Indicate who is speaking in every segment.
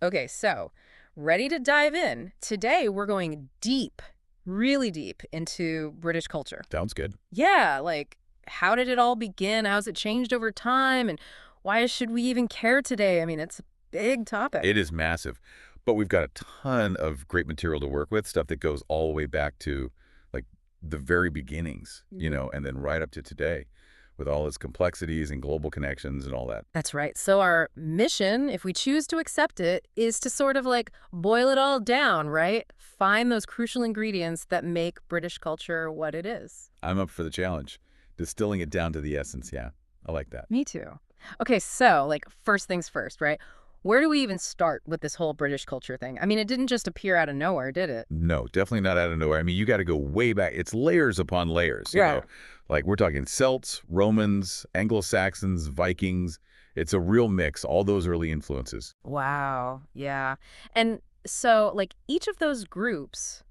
Speaker 1: Okay, so ready to dive in. Today, we're going deep, really deep into British culture.
Speaker 2: Sounds good.
Speaker 1: Yeah, like how did it all begin? How's it changed over time? And why should we even care today? I mean, it's a big topic.
Speaker 2: It is massive, but we've got a ton of great material to work with, stuff that goes all the way back to like the very beginnings,
Speaker 1: Mhm.
Speaker 2: and then right up to today with all its complexities and global connections and all that.
Speaker 1: That's right. So, our mission, if we choose to accept it, is to sort of like boil it all down, right? Find those crucial ingredients that make British culture what it is.
Speaker 2: I'm up for the challenge. Distilling it down to the essence, yeah. I like that.
Speaker 1: Me too. Okay, so like first things first, right? Where do we even start with this whole British culture thing? I mean, it didn't just appear out of nowhere, did it?
Speaker 2: No, definitely not out of nowhere. I mean, you got to go way back. It's layers upon layers.
Speaker 1: Yeah.
Speaker 2: Like we're talking Celts, Romans, Anglo-Saxons, Vikings. It's a real mix, all those early influences.
Speaker 1: Wow. Yeah. And so, like, each of those groups,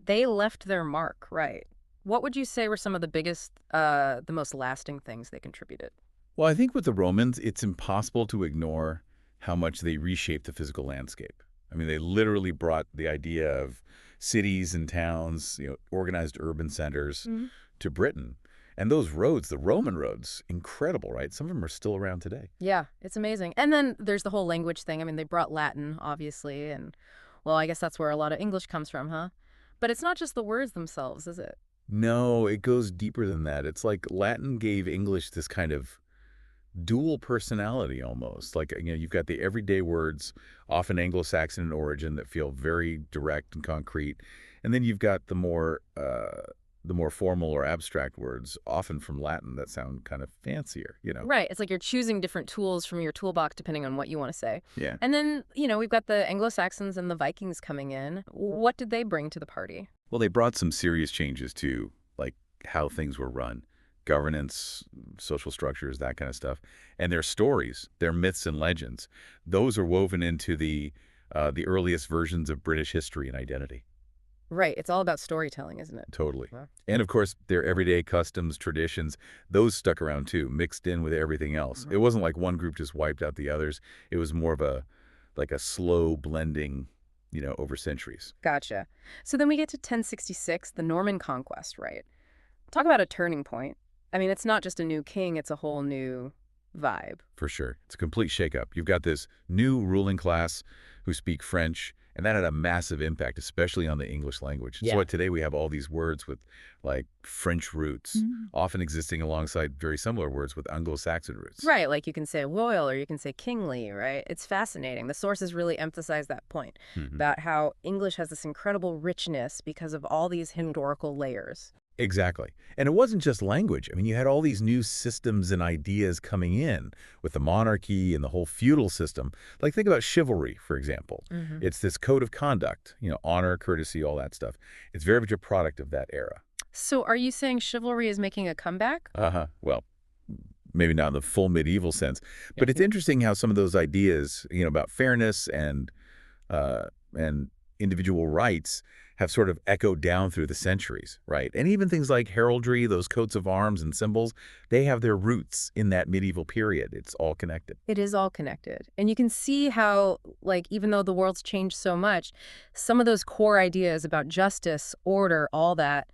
Speaker 1: they left their mark, right? What would you say were some of the biggest, the most lasting things they contributed?
Speaker 2: Well, I think with the Romans, it's impossible to ignore how much they reshaped the physical landscape. I mean, they literally brought the idea of cities and towns, organized urban centers
Speaker 1: Mhm.
Speaker 2: to Britain. And those roads, the Roman roads, incredible, right? Some of them are still around today.
Speaker 1: Yeah, it's amazing. And then there's the whole language thing. I mean, they brought Latin, obviously, and well, I guess that's where a lot of English comes from, huh? But it's not just the words themselves, is it?
Speaker 2: No, it goes deeper than that. It's like Latin gave English this kind of dual personality almost. Like, you've got the everyday words, often Anglo-Saxon in origin, that feel very direct and concrete. And then you've got the more formal or abstract words, often from Latin, that sound kind of fancier.
Speaker 1: Right. It's like you're choosing different tools from your toolbox depending on what you want to say.
Speaker 2: Yeah.
Speaker 1: And then, we've got the Anglo-Saxons and the Vikings coming in. What did they bring to the party?
Speaker 2: Well, they brought some serious changes to like how things were run, governance, social structures, that kind of stuff, and their stories, their myths and legends. Those are woven into the earliest versions of British history and identity.
Speaker 1: Right. It's all about storytelling, isn't it?
Speaker 2: Totally.
Speaker 1: Yeah.
Speaker 2: And of course, their everyday customs, traditions, those stuck around too, mixed in with everything else.
Speaker 1: Mhm.
Speaker 2: It wasn't like one group just wiped out the others. It was more of a slow blending, over centuries.
Speaker 1: Gotcha. So then we get to 1066, the Norman conquest, right? Talk about a turning point. I mean, it's not just a new king, it's a whole new vibe.
Speaker 2: For sure. It's a complete shakeup. You've got this new ruling class who speak French, and that had a massive impact, especially on the English language. So
Speaker 1: Yeah.
Speaker 2: why today we have all these words with like French roots,
Speaker 1: Mhm.
Speaker 2: often existing alongside very similar words with Anglo-Saxon roots.
Speaker 1: Right, like you can say royal or you can say kingly, right? It's fascinating. The sources really emphasize that point
Speaker 2: Mhm.
Speaker 1: about how English has this incredible richness because of all these historical layers.
Speaker 2: Exactly. And it wasn't just language. I mean, you had all these new systems and ideas coming in with the monarchy and the whole feudal system. Like, think about chivalry, for example.
Speaker 1: Hmm.
Speaker 2: It's this code of conduct, honor, courtesy, all that stuff. It's very much a product of that era.
Speaker 1: So are you saying chivalry is making a comeback?
Speaker 2: Uh-huh. Well, maybe not in the full medieval sense,
Speaker 1: Yeah.
Speaker 2: but it's interesting how some of those ideas, about fairness and individual rights have sort of echoed down through the centuries, right? And even things like heraldry, those coats of arms and symbols, they have their roots in that medieval period. It's all connected.
Speaker 1: It is all connected. And you can see how, like, even though the world's changed so much, some of those core ideas about justice, order, all that,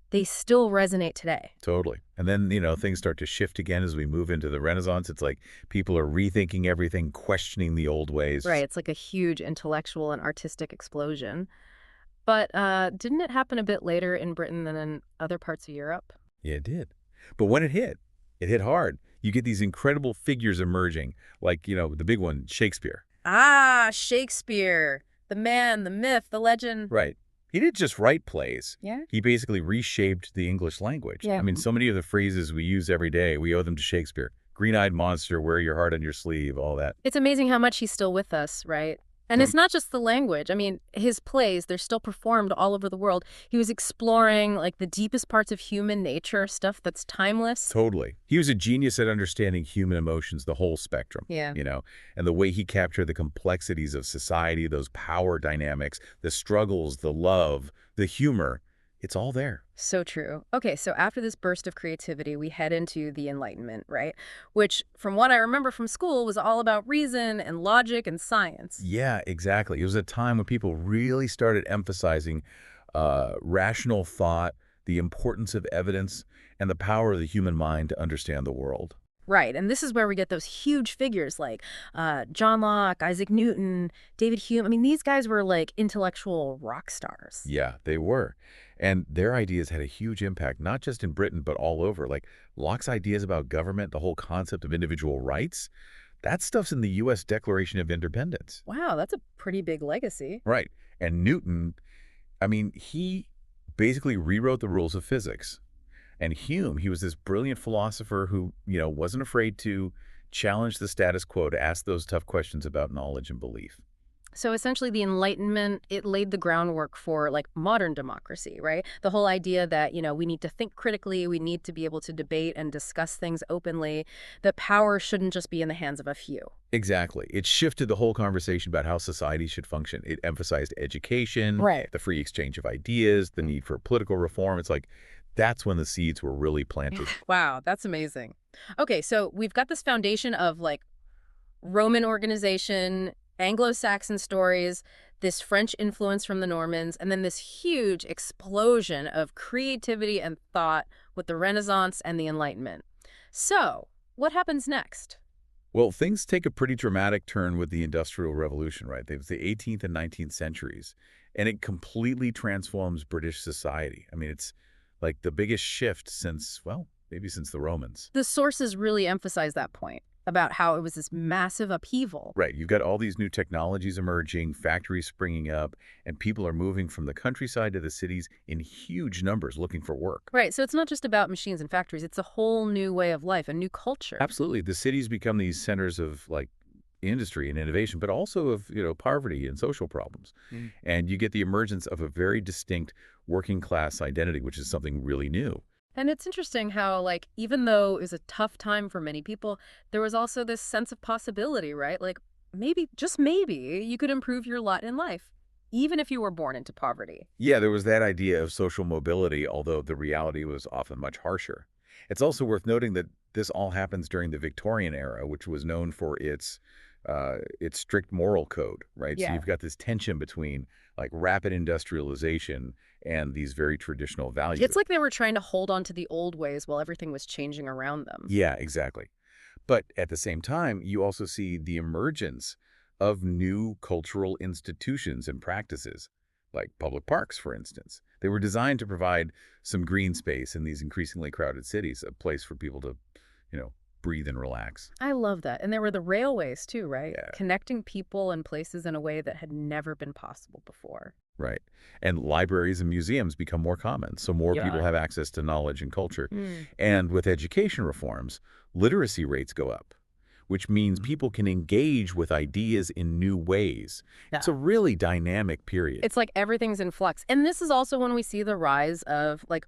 Speaker 1: they still resonate today.
Speaker 2: Totally. And then, things start to shift again as we move into the Renaissance. It's like people are rethinking everything, questioning the old
Speaker 1: Right.
Speaker 2: ways.
Speaker 1: It's like a huge intellectual and artistic explosion. But didn't it happen a bit later in Britain than in other parts of Europe?
Speaker 2: Yeah, it did. But when it hit hard. You get these incredible figures emerging, like, the big one, Shakespeare.
Speaker 1: Ah, Shakespeare. The man, the myth, the legend.
Speaker 2: Right. He didn't just write plays.
Speaker 1: Yeah.
Speaker 2: He basically reshaped the English language.
Speaker 1: Yeah.
Speaker 2: I mean, so many of the phrases we use every day, we owe them to Shakespeare. Green-eyed monster, wear your heart on your sleeve, all that.
Speaker 1: It's amazing how much he's still with us, right? And
Speaker 2: Um,
Speaker 1: it's not just the language. I mean, his plays, they're still performed all over the world. He was exploring like the deepest parts of human nature, stuff that's timeless.
Speaker 2: Totally. He was a genius at understanding human emotions, the whole spectrum,
Speaker 1: Yeah.
Speaker 2: and the way he captured the complexities of society, those power dynamics, the struggles, the love, the humor. It's all there.
Speaker 1: So true. Okay, so after this burst of creativity, we head into the Enlightenment, right? Which, from what I remember from school, was all about reason and logic and science.
Speaker 2: Yeah, exactly. It was a time when people really started emphasizing rational thought, the importance of evidence, and the power of the human mind to understand the world.
Speaker 1: Right, and this is where we get those huge figures like John Locke, Isaac Newton, David Hume. I mean, these guys were like intellectual rock stars.
Speaker 2: Yeah, they were. And their ideas had a huge impact, not just in Britain, but all over. Like Locke's ideas about government, the whole concept of individual rights, that stuff's in the U.S. Declaration of Independence.
Speaker 1: Wow, that's a pretty big legacy.
Speaker 2: Right. And Newton, I mean, he basically rewrote the rules of physics. And Hume, he was this brilliant philosopher who, wasn't afraid to challenge the status quo, to ask those tough questions about knowledge and belief.
Speaker 1: So essentially, the Enlightenment, it laid the groundwork for like modern democracy, right? The whole idea that, we need to think critically, we need to be able to debate and discuss things openly, that power shouldn't just be in the hands of a few.
Speaker 2: Exactly. It shifted the whole conversation about how society should function. It emphasized education,
Speaker 1: Right.
Speaker 2: the free exchange of ideas, the need for political reform. It's like that's when the seeds were really planted.
Speaker 1: Wow, that's amazing. Okay, so we've got this foundation of like Roman organization, Anglo-Saxon stories, this French influence from the Normans, and then this huge explosion of creativity and thought with the Renaissance and the Enlightenment. So, what happens next?
Speaker 2: Well, things take a pretty dramatic turn with the Industrial Revolution, right? It was the 18th and 19th centuries, and it completely transforms British society. I mean, it's like the biggest shift since, well, maybe since the Romans.
Speaker 1: The sources really emphasize that point about how it was this massive upheaval.
Speaker 2: Right. You've got all these new technologies emerging, factories springing up, and people are moving from the countryside to the cities in huge numbers looking for work.
Speaker 1: Right, so it's not just about machines and factories, it's a whole new way of life, a new culture.
Speaker 2: Absolutely. The cities become these centers of like industry and innovation, but also of, poverty and social problems. And you get the emergence of a very distinct working class identity, which is something really new.
Speaker 1: And it's interesting how, like, even though it was a tough time for many people, there was also this sense of possibility, right? Like, maybe, just maybe, you could improve your lot in life, even if you were born into poverty.
Speaker 2: Yeah, there was that idea of social mobility, although the reality was often much harsher. It's also worth noting that this all happens during the Victorian era, which was known for its strict moral code, right? So
Speaker 1: Yeah.
Speaker 2: you've got this tension between like rapid industrialization and these very traditional values.
Speaker 1: It's like they were trying to hold on to the old ways while everything was changing around them.
Speaker 2: Yeah, exactly. But at the same time, you also see the emergence of new cultural institutions and practices, like public parks, for instance. They were designed to provide some green space in these increasingly crowded cities, a place for people to, breathe and relax.
Speaker 1: I love that. And there were the railways too, right?
Speaker 2: Yeah,
Speaker 1: Connecting people and places in a way that had never been possible before.
Speaker 2: right. And libraries and museums become more common, so more people
Speaker 1: Yeah.
Speaker 2: have access to knowledge and culture.
Speaker 1: Mm.
Speaker 2: And with education reforms, literacy rates go up, which means people can engage with ideas in new ways. It's a really dynamic period.
Speaker 1: It's like everything's in flux. And this is also when we see the rise of like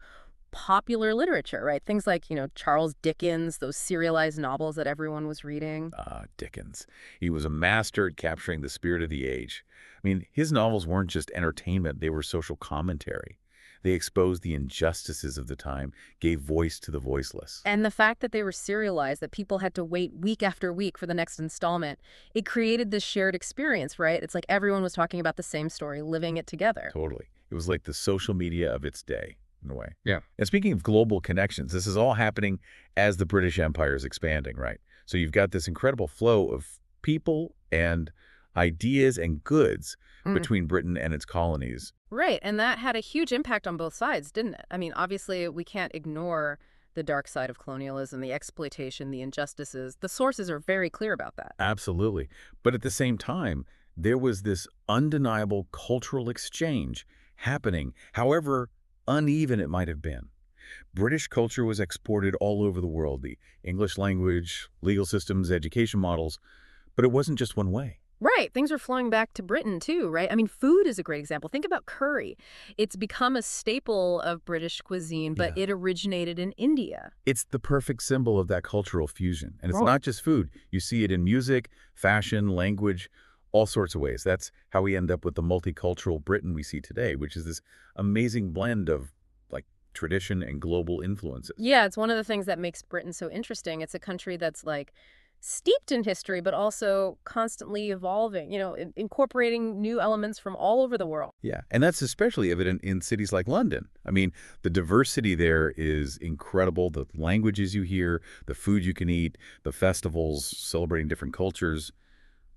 Speaker 1: popular literature, right? Things like, Charles Dickens, those serialized novels that everyone was reading.
Speaker 2: Dickens. He was a master at capturing the spirit of the age. I mean, his novels weren't just entertainment, they were social commentary. They exposed the injustices of the time, gave voice to the voiceless.
Speaker 1: And the fact that they were serialized, that people had to wait week after week for the next installment, it created this shared experience, right? It's like everyone was talking about the same story, living it together.
Speaker 2: Totally. It was like the social media of its day, in a way.
Speaker 3: Yeah.
Speaker 2: And speaking of global connections, this is all happening as the British Empire is expanding, right? So you've got this incredible flow of people and ideas and goods
Speaker 1: Mm.
Speaker 2: between Britain and its colonies.
Speaker 1: Right, and that had a huge impact on both sides, didn't it? I mean, obviously, we can't ignore the dark side of colonialism, the exploitation, the injustices. The sources are very clear about that.
Speaker 2: Absolutely. But at the same time, there was this undeniable cultural exchange happening, however uneven it might have been. British culture was exported all over the world, the English language, legal systems, education models, but it wasn't just one way.
Speaker 1: Right, things are flowing back to Britain too, right? I mean, food is a great example. Think about curry. It's become a staple of British cuisine, but
Speaker 2: Yeah.
Speaker 1: it originated in India.
Speaker 2: It's the perfect symbol of that cultural fusion. And it's
Speaker 1: Right.
Speaker 2: not just food. You see it in music, fashion, language, all sorts of ways. That's how we end up with the multicultural Britain we see today, which is this amazing blend of tradition, and global influences.
Speaker 1: Yeah, it's one of the things that makes Britain so interesting. It's a country that's like steeped in history, but also constantly evolving, incorporating new elements from all over the world.
Speaker 2: Yeah, and that's especially evident in cities like London. I mean, the diversity there is incredible. The languages you hear, the food you can eat, the festivals celebrating different cultures.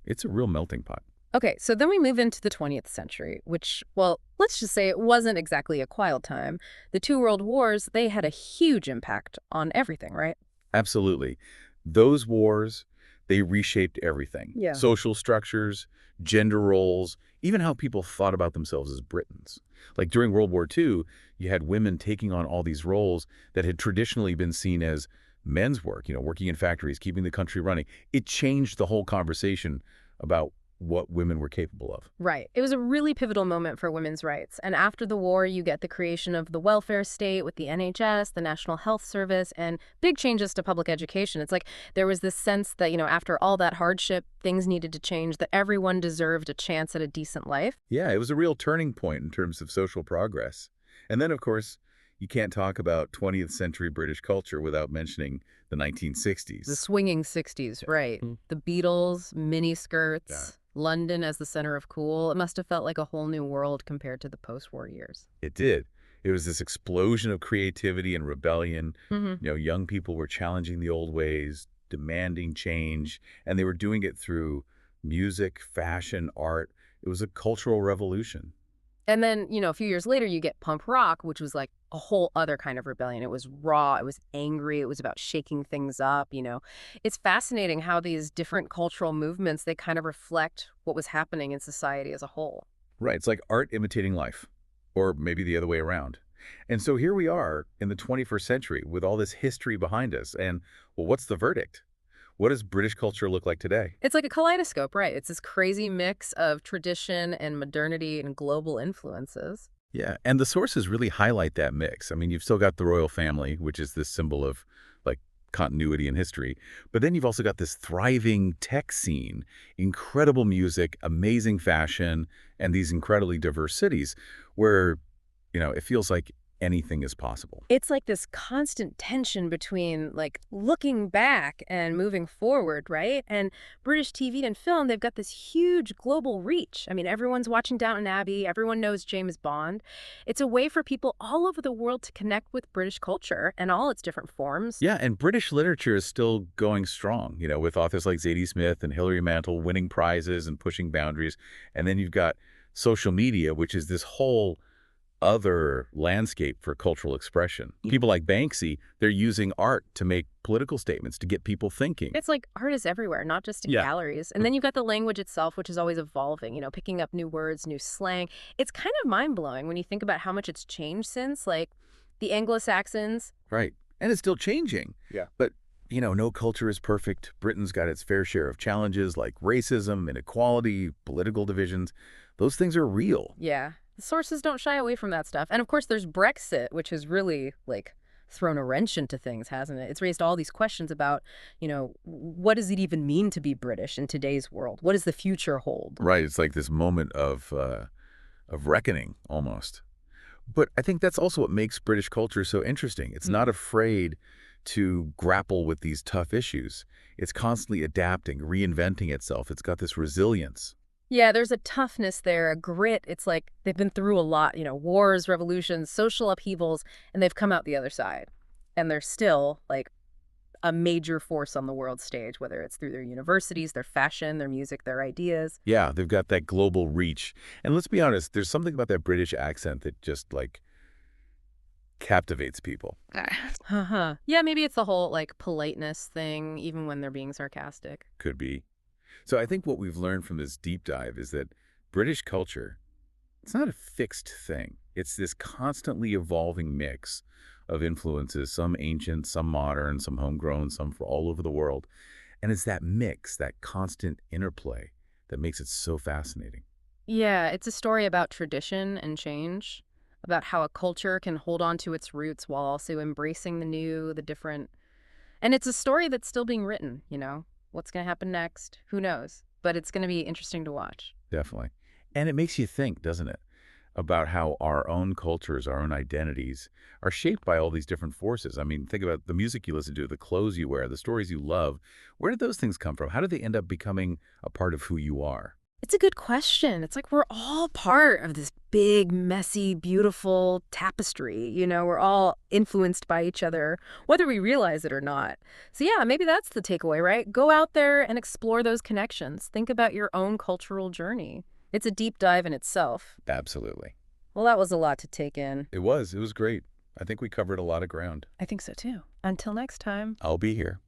Speaker 2: It's a real melting pot.
Speaker 1: Okay, so then we move into the 20th century, which, well, let's just say it wasn't exactly a quiet time. The two world wars, they had a huge impact on everything, right?
Speaker 2: Absolutely. Those wars, they reshaped everything.
Speaker 1: Yeah.
Speaker 2: Social structures, gender roles, even how people thought about themselves as Britons. Like during World War II, you had women taking on all these roles that had traditionally been seen as men's work, working in factories, keeping the country running. It changed the whole conversation about what women were capable of.
Speaker 1: Right. It was a really pivotal moment for women's rights. And after the war, you get the creation of the welfare state with the NHS, the National Health Service, and big changes to public education. It's like there was this sense that, after all that hardship, things needed to change, that everyone deserved a chance at a decent life.
Speaker 2: Yeah, it was a real turning point in terms of social progress. And then, of course, you can't talk about 20th century British culture without mentioning the
Speaker 1: The
Speaker 2: 1960s.
Speaker 1: swinging 60s, right. The Beatles,
Speaker 2: Yeah.
Speaker 1: miniskirts, London as the center of cool. It must have felt like a whole new world compared to the post-war years.
Speaker 2: It did. It was this explosion of creativity and rebellion.
Speaker 1: Hmm.
Speaker 2: Young people were challenging the old ways, demanding change, and they were doing it through music, fashion, art. It was a cultural revolution.
Speaker 1: And then, a few years later, you get punk rock, which was like a whole other kind of rebellion. It was raw, it was angry, it was about shaking things up. It's fascinating how these different cultural movements, they kind of reflect what was happening in society as a whole.
Speaker 2: Right. It's like art imitating life, or maybe the other way around. And so here we are in the 21st century with all this history behind us. And, well, what's the verdict? What does British culture look like today?
Speaker 1: It's like a kaleidoscope, right? It's this crazy mix of tradition and modernity and global influences.
Speaker 2: Yeah, and the sources really highlight that mix. I mean, you've still got the royal family, which is this symbol of like continuity in history. But then you've also got this thriving tech scene, incredible music, amazing fashion, and these incredibly diverse cities where, it feels like anything is possible.
Speaker 1: It's like this constant tension between like looking back and moving forward, right? And British TV and film, they've got this huge global reach. I mean, everyone's watching Downton Abbey, everyone knows James Bond. It's a way for people all over the world to connect with British culture and all its different forms.
Speaker 2: Yeah, and British literature is still going strong, with authors like Zadie Smith and Hilary Mantel winning prizes and pushing boundaries. And then you've got social media, which is this whole other landscape for cultural expression. People like Banksy, they're using art to make political statements, to get people thinking.
Speaker 1: It's like art is everywhere, not just in
Speaker 2: Yeah.
Speaker 1: galleries. And then you've got the language itself, which is always evolving, picking up new words, new slang. It's kind of mind-blowing when you think about how much it's changed since, like the Anglo-Saxons.
Speaker 2: Right. And it's still changing.
Speaker 1: Yeah.
Speaker 2: But, no culture is perfect. Britain's got its fair share of challenges like racism, inequality, political divisions. Those things are real.
Speaker 1: Yeah. The sources don't shy away from that stuff. And of course, there's Brexit, which has really, like, thrown a wrench into things, hasn't it? It's raised all these questions about, what does it even mean to be British in today's world? What does the future hold?
Speaker 2: Right. It's like this moment of reckoning almost. But I think that's also what makes British culture so interesting. It's not afraid to grapple with these tough issues. It's constantly adapting, reinventing itself. It's got this resilience.
Speaker 1: Yeah, there's a toughness there, a grit. It's like they've been through a lot, wars, revolutions, social upheavals, and they've come out the other side. And they're still like a major force on the world stage, whether it's through their universities, their fashion, their music, their ideas.
Speaker 2: Yeah, they've got that global reach. And let's be honest, there's something about that British accent that just like captivates people.
Speaker 1: Uh-huh. Yeah, maybe it's the whole like politeness thing, even when they're being sarcastic.
Speaker 2: Could be. So I think what we've learned from this deep dive is that British culture, it's not a fixed thing. It's this constantly evolving mix of influences, some ancient, some modern, some homegrown, some from all over the world. And it's that mix, that constant interplay that makes it so fascinating.
Speaker 1: Yeah, it's a story about tradition and change, about how a culture can hold on to its roots while also embracing the new, the different. And it's a story that's still being written. What's going to happen next? Who knows? But it's going to be interesting to watch.
Speaker 2: Definitely. And it makes you think, doesn't it? about how our own cultures, our own identities are shaped by all these different forces. I mean, think about the music you listen to, the clothes you wear, the stories you love. Where did those things come from? How did they end up becoming a part of who you are?
Speaker 1: It's a good question. It's like we're all part of this big, messy, beautiful tapestry. We're all influenced by each other, whether we realize it or not. So, yeah, maybe that's the takeaway, right? Go out there and explore those connections. Think about your own cultural journey. It's a deep dive in itself.
Speaker 2: Absolutely.
Speaker 1: Well, that was a lot to take in.
Speaker 2: It was. It was great. I think we covered a lot of ground.
Speaker 1: I think so too. Until next time.
Speaker 2: I'll be here.